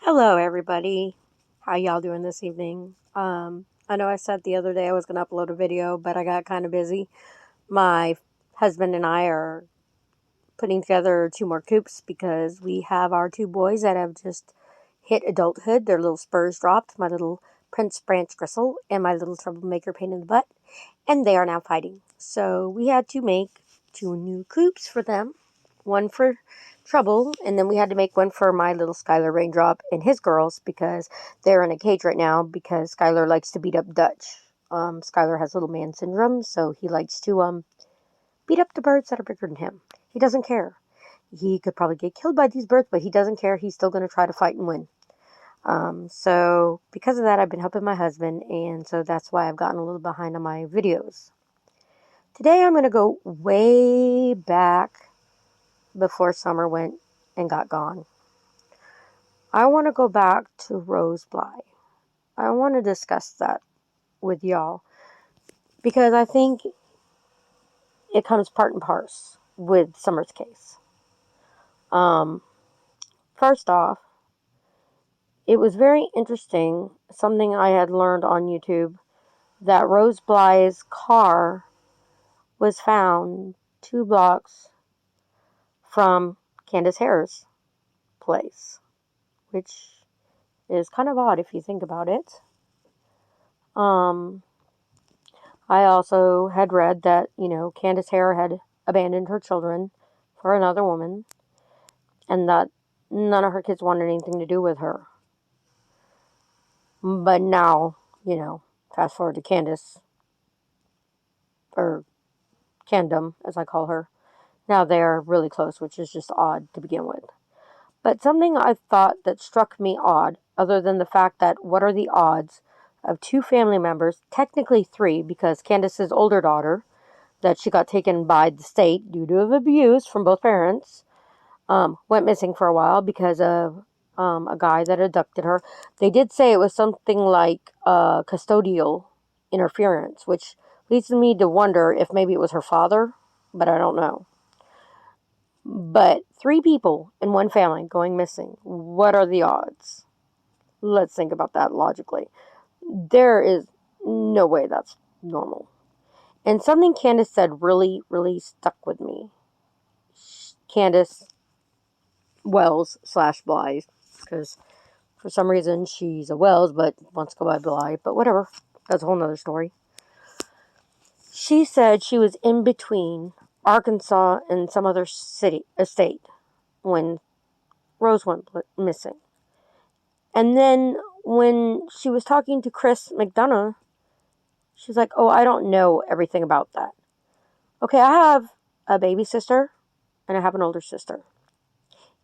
Hello, everybody. How y'all doing this evening? I know I said the other day I was going to upload a video, but I got kind of busy. My husband and I are putting together 2 more coops because we have our 2 boys that have just hit adulthood. Their little spurs dropped. My little Prince Branch Gristle and my little troublemaker pain in the butt, and they are now fighting. So we had to make 2 new coops for them. One for Trouble, and then we had to make one for my little Skylar Raindrop and his girls because they're in a cage right now because Skylar likes to beat up Dutch. Skylar has little man syndrome, so he likes to beat up the birds that are bigger than him. He doesn't care. He could probably get killed by these birds, but he doesn't care. He's still going to try to fight and win. So because of that, I've been helping my husband, and so that's why I've gotten a little behind on my videos. Today I'm going to go way back before summer went and got gone. I want to go back to Rose Bly. I want to discuss that with y'all because I think it comes part and parcel with Summer's case. First off, it was very interesting, something I had learned on YouTube, that Rose Bly's car was found 2 blocks from Candace Hare's place, which is kind of odd if you think about it. I also had read that, Candace Hare had abandoned her children for another woman and that none of her kids wanted anything to do with her. But now, fast forward to Candace, or Candom, as I call her. Now they're really close, which is just odd to begin with. But something I thought that struck me odd, other than the fact that what are the odds of 2 family members, technically 3, because Candace's older daughter, that she got taken by the state due to abuse from both parents, went missing for a while because of a guy that abducted her. They did say it was something like custodial interference, which leads me to wonder if maybe it was her father, but I don't know. But 3 people in one family going missing. What are the odds? Let's think about that logically. There is no way that's normal. And something Candace said really, really stuck with me. Candace Wells / Bly, because for some reason she's a Wells but wants to go by Bly, but whatever. That's a whole nother story. She said she was in between Arkansas and some other state when Rose went missing. And then when she was talking to Chris McDonough, she's like, oh, I don't know everything about that. Okay, I have a baby sister and I have an older sister.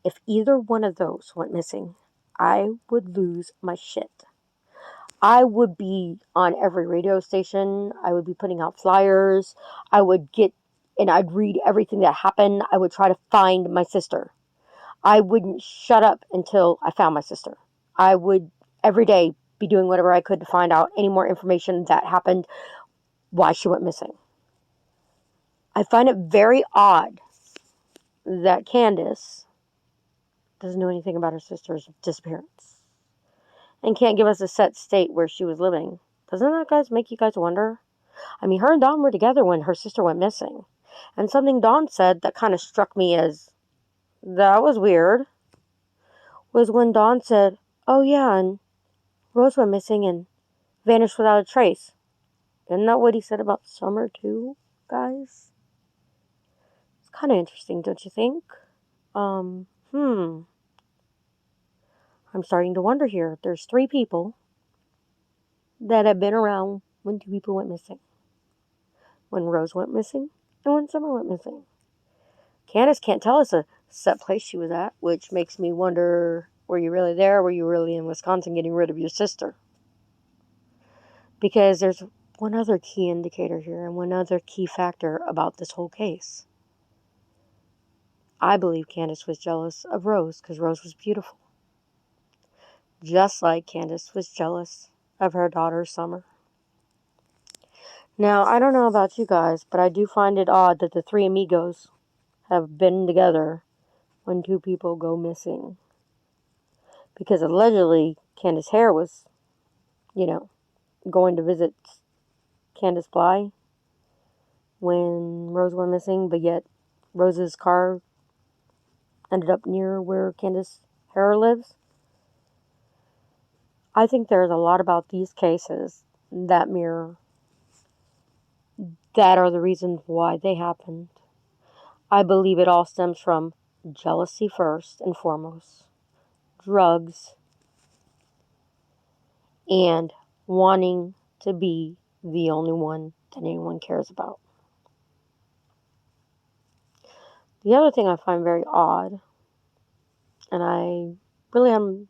If either one of those went missing, I would lose my shit. I would be on every radio station. I would be putting out flyers. I'd read everything that happened. I would try to find my sister. I wouldn't shut up until I found my sister. I would every day be doing whatever I could to find out any more information that happened, why she went missing. I find it very odd that Candace doesn't know anything about her sister's disappearance and can't give us a set state where she was living. Doesn't that, guys, make you guys wonder? I mean, her and Dawn were together when her sister went missing. And something Dawn said that kind of struck me as, that was weird, was when Dawn said, oh yeah, and Rose went missing and vanished without a trace. Isn't that what he said about Summer too, guys? It's kind of interesting, don't you think? I'm starting to wonder here. There's 3 people that have been around when 2 people went missing. When Rose went missing and when Summer went missing. Candace can't tell us a set place she was at, which makes me wonder, were you really there? Were you really in Wisconsin getting rid of your sister? Because there's one other key indicator here and one other key factor about this whole case. I believe Candace was jealous of Rose because Rose was beautiful. Just like Candace was jealous of her daughter, Summer. Now, I don't know about you guys, but I do find it odd that the 3 amigos have been together when 2 people go missing. Because allegedly Candace Hare was, going to visit Candace Bly when Rose went missing, but yet Rose's car ended up near where Candace Hare lives. I think there's a lot about these cases that mirror that are the reasons why they happened. I believe it all stems from jealousy first and foremost, drugs, and wanting to be the only one that anyone cares about. The other thing I find very odd, and I really haven't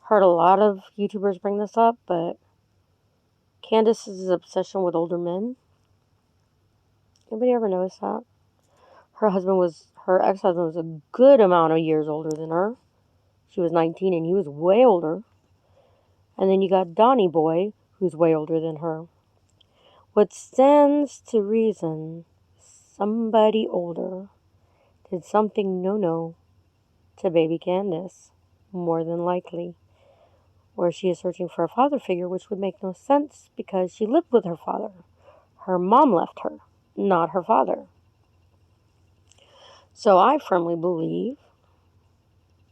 heard a lot of YouTubers bring this up, but Candace's obsession with older men. Anybody ever notice that? Her ex-husband was a good amount of years older than her. She was 19 and he was way older. And then you got Donnie Boy, who's way older than her. What stands to reason, somebody older did something no-no to baby Candace, more than likely, where she is searching for a father figure, which would make no sense because she lived with her father. Her mom left her, not her father. So I firmly believe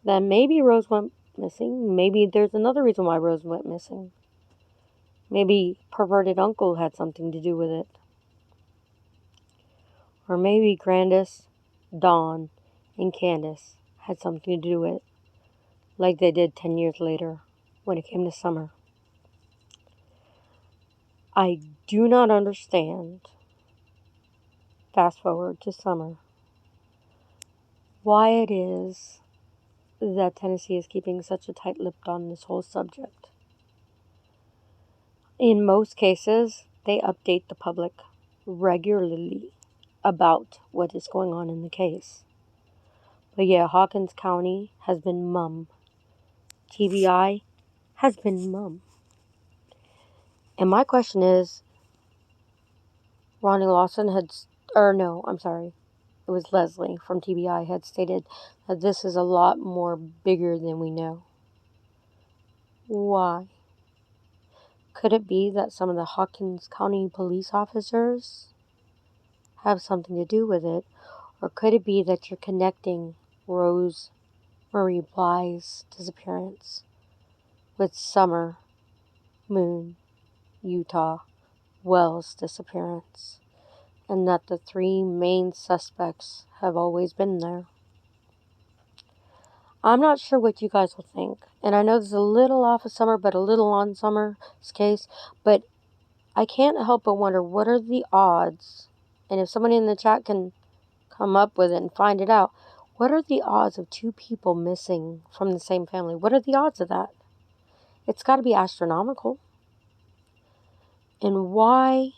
that maybe Rose went missing. Maybe there's another reason why Rose went missing. Maybe perverted uncle had something to do with it. Or maybe Grandis, Dawn, and Candace had something to do with it, like they did 10 years later when it came to Summer. I do not understand, fast forward to Summer, why it is that Tennessee is keeping such a tight-lip on this whole subject. In most cases, they update the public regularly about what is going on in the case. But yeah, Hawkins County has been mum. TBI has been mum. And my question is, Ronnie Lawson it was Leslie from TBI had stated that this is a lot more bigger than we know. Why? Could it be that some of the Hawkins County police officers have something to do with it? Or could it be that you're connecting Rose Marie Bly's disappearance with Summer Moon Utah Wells' disappearance, and that the three main suspects have always been there? I'm not sure what you guys will think, and I know this is a little off of Summer, but a little on Summer's case, but I can't help but wonder, what are the odds, and if somebody in the chat can come up with it and find it out, what are the odds of two people missing from the same family? What are the odds of that? It's got to be astronomical. And why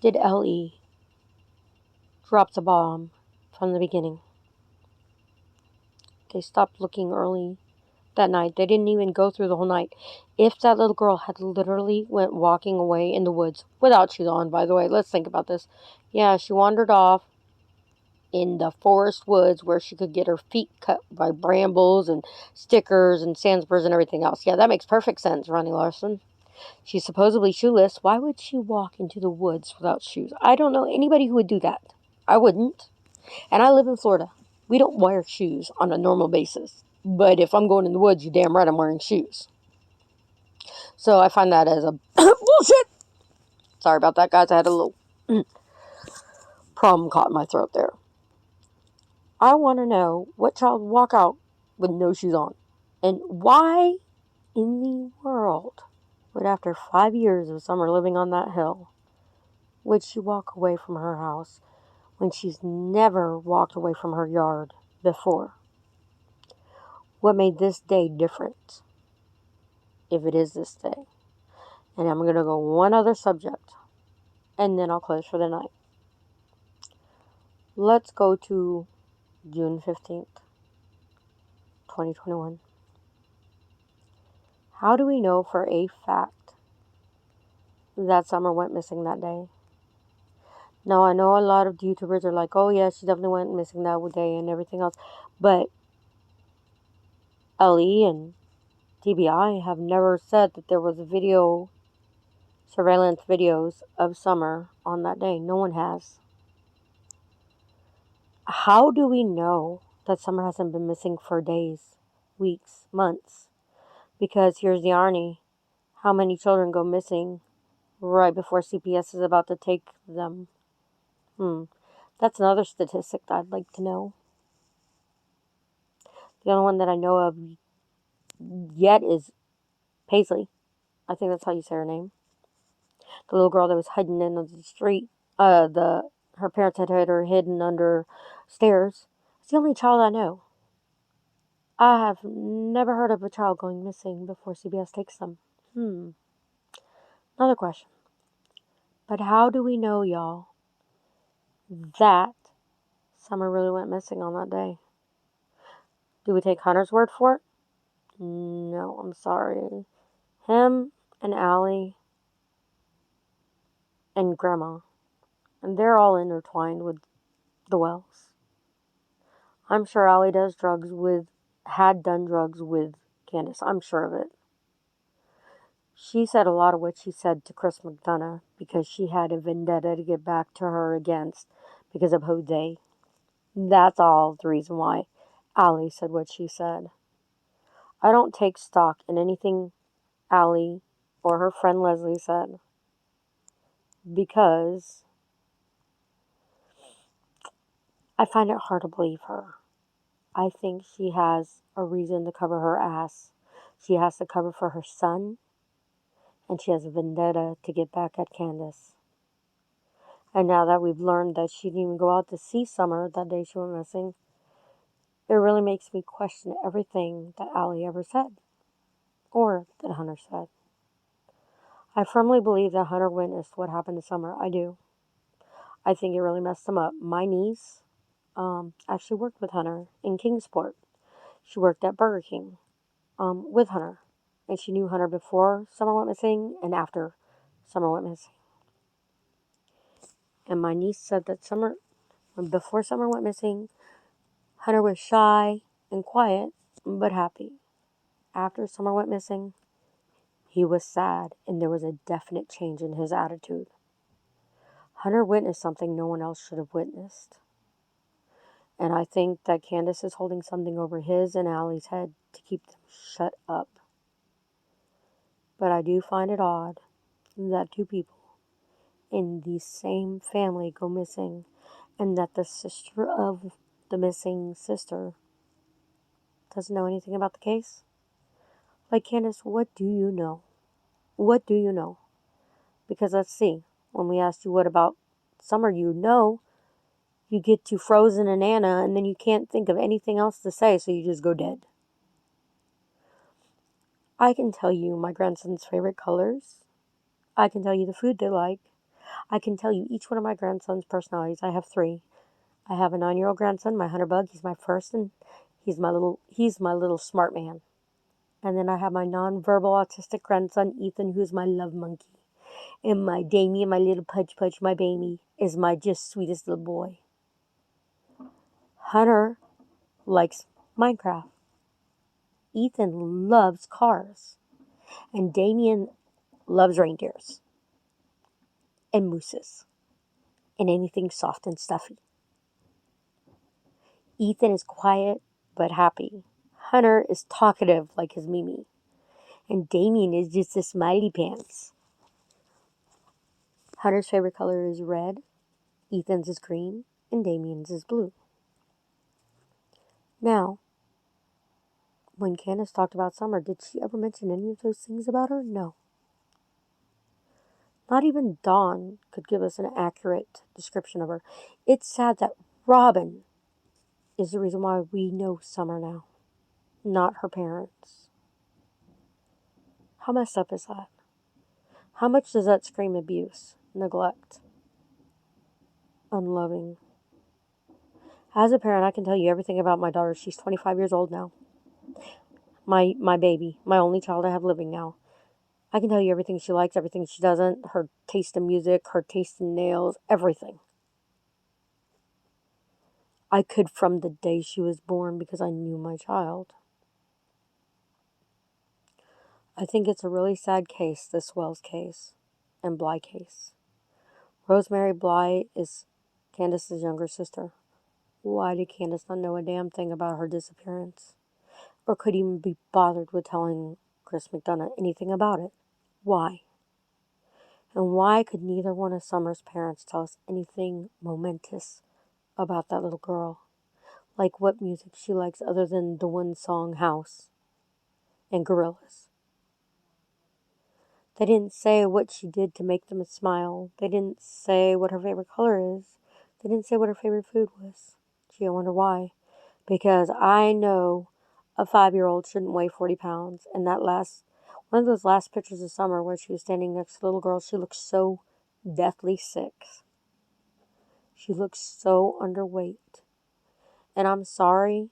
did L.E. drop the bomb from the beginning? They stopped looking early that night. They didn't even go through the whole night. If that little girl had literally went walking away in the woods, without shoes on, by the way, let's think about this. Yeah, she wandered off in the forest woods where she could get her feet cut by brambles and stickers and sandspurs and everything else. Yeah, that makes perfect sense, Ronnie Larson. She's supposedly shoeless. Why would she walk into the woods without shoes? I don't know anybody who would do that. I wouldn't. And I live in Florida. We don't wear shoes on a normal basis. But if I'm going in the woods, you're damn right I'm wearing shoes. So I find that as a bullshit. Sorry about that, guys. I had a little problem caught in my throat there. I want to know what child would walk out with no shoes on. And why in the world would, after 5 years of Summer living on that hill, would she walk away from her house when she's never walked away from her yard before? What made this day different, if it is this day? And I'm going to go one other subject, and then I'll close for the night. Let's go to June 15th, 2021. How do we know for a fact that Summer went missing that day? Now, I know a lot of YouTubers are like, oh yeah, she definitely went missing that day and everything else. But LE and TBI have never said that there was surveillance videos of Summer on that day. No one has. How do we know that Summer hasn't been missing for days, weeks, months? Because here's the irony. How many children go missing right before CPS is about to take them? That's another statistic that I'd like to know. The only one that I know of yet is Paisley. I think that's how you say her name. The little girl that was hiding in the street. Her parents had her hidden under stairs. It's the only child I know. I have never heard of a child going missing before CBS takes them. Another question. But how do we know, y'all, that Summer really went missing on that day? Do we take Hunter's word for it? No, I'm sorry. Him and Allie and Grandma, and they're all intertwined with the Wells. I'm sure Allie had done drugs with Candace. I'm sure of it. She said a lot of what she said to Chris McDonough because she had a vendetta to get back to her because of Jose. That's all the reason why Allie said what she said. I don't take stock in anything Allie or her friend Leslie said because I find it hard to believe her. I think she has a reason to cover her ass. She has to cover for her son, and she has a vendetta to get back at Candace. And now that we've learned that she didn't even go out to see Summer that day she went missing, it really makes me question everything that Allie ever said, or that Hunter said. I firmly believe that Hunter witnessed what happened to Summer. I do. I think it really messed him up. My niece actually worked with Hunter in Kingsport. She worked at Burger King with Hunter. And she knew Hunter before Summer went missing and after Summer went missing. And my niece said that before Summer went missing, Hunter was shy and quiet, but happy. After Summer went missing, he was sad, and there was a definite change in his attitude. Hunter witnessed something no one else should have witnessed. And I think that Candace is holding something over his and Allie's head to keep them shut up. But I do find it odd that two people in the same family go missing, and that the sister of the missing sister doesn't know anything about the case. Like, Candace, what do you know? What do you know? Because let's see, when we asked you what about Summer, you get to Frozen and Anna, and then you can't think of anything else to say, so you just go dead. I can tell you my grandson's favorite colors. I can tell you the food they like. I can tell you each one of my grandson's personalities. I have 3. I have a 9-year-old grandson, my Hunter Bug. He's my first, and he's my little smart man. And then I have my non-verbal autistic grandson, Ethan, who's my love monkey. And my Damien, my little Pudge Pudge, my baby, is my just sweetest little boy. Hunter likes Minecraft. Ethan loves cars. And Damien loves reindeers. And mooses. And anything soft and stuffy. Ethan is quiet but happy. Hunter is talkative like his Mimi. And Damien is just a smiley pants. Hunter's favorite color is red. Ethan's is green. And Damien's is blue. Now, when Candace talked about Summer, did she ever mention any of those things about her? No. Not even Dawn could give us an accurate description of her. It's sad that Robin is the reason why we know Summer now, not her parents. How messed up is that? How much does that scream abuse, neglect, unloving? As a parent, I can tell you everything about my daughter. She's 25 years old now. My baby, my only child I have living now. I can tell you everything she likes, everything she doesn't, her taste in music, her taste in nails, everything. I could from the day she was born because I knew my child. I think it's a really sad case, this Wells case and Bly case. Rosemary Bly is Candace's younger sister. Why did Candace not know a damn thing about her disappearance? Or could even be bothered with telling Chris McDonough anything about it? Why? And why could neither one of Summer's parents tell us anything momentous about that little girl? Like what music she likes other than the one song House and Gorillas. They didn't say what she did to make them smile. They didn't say what her favorite color is. They didn't say what her favorite food was. Gee, I wonder why. Because I know a 5-year-old shouldn't weigh 40 pounds. And one of those last pictures of Summer where she was standing next to the little girl, she looked so deathly sick. She looks so underweight. And I'm sorry,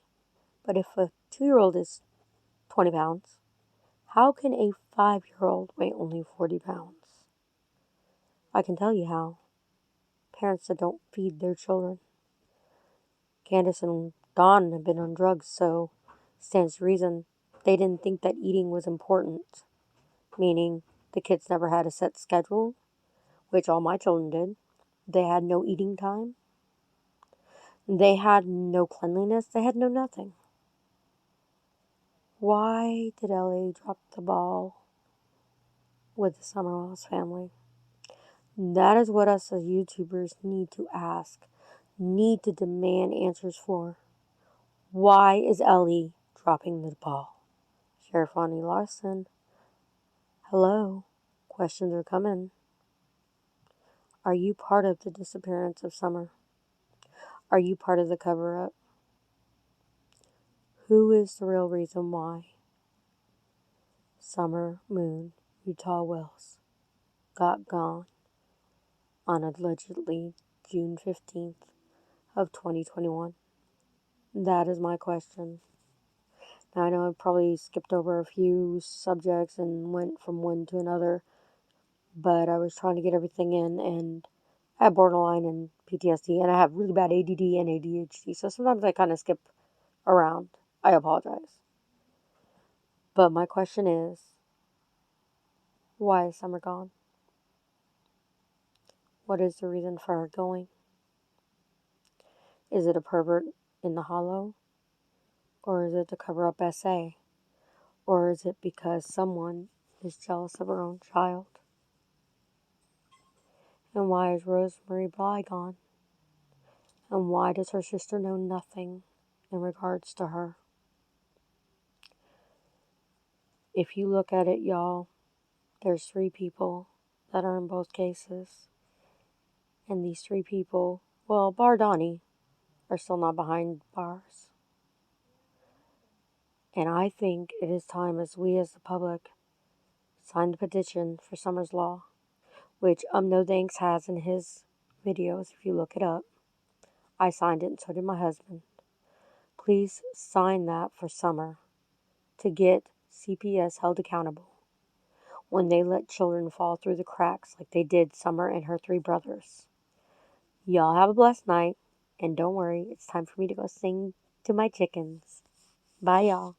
but if a 2-year-old is 20 pounds, how can a 5-year-old weigh only 40 pounds? I can tell you how. Parents that don't feed their children. Candace and Dawn have been on drugs, so stands to reason they didn't think that eating was important. Meaning the kids never had a set schedule, which all my children did. They had no eating time. They had no cleanliness. They had no nothing. Why did Ellie drop the ball with the Summerwells family? That is what us as YouTubers need to ask, need to demand answers for. Why is Ellie dropping the ball? Sheriff Lonnie Larson, hello. Questions are coming. Are you part of the disappearance of Summer? Are you part of the cover-up? Who is the real reason why Summer Moon Utah Wells got gone on allegedly June 15th of 2021? That is my question. Now, I know I probably skipped over a few subjects and went from one to another, but I was trying to get everything in, and I have borderline and PTSD, and I have really bad ADD and ADHD, so sometimes I kind of skip around. I apologize. But my question is, why is Summer gone? What is the reason for her going? Is it a pervert in the hollow? Or is it to cover up SA? Or is it because someone is jealous of her own child? And why is Rosemary Bly gone? And why does her sister know nothing in regards to her? If you look at it, y'all, there's 3 people that are in both cases. And these 3 people, well, bar Donnie, are still not behind bars. And I think it is time as we as the public sign the petition for Summer's Law, which No Thanks has in his videos, if you look it up. I signed it and so did my husband. Please sign that for Summer to get CPS held accountable when they let children fall through the cracks like they did Summer and her 3 brothers. Y'all have a blessed night, and don't worry, it's time for me to go sing to my chickens. Bye, y'all.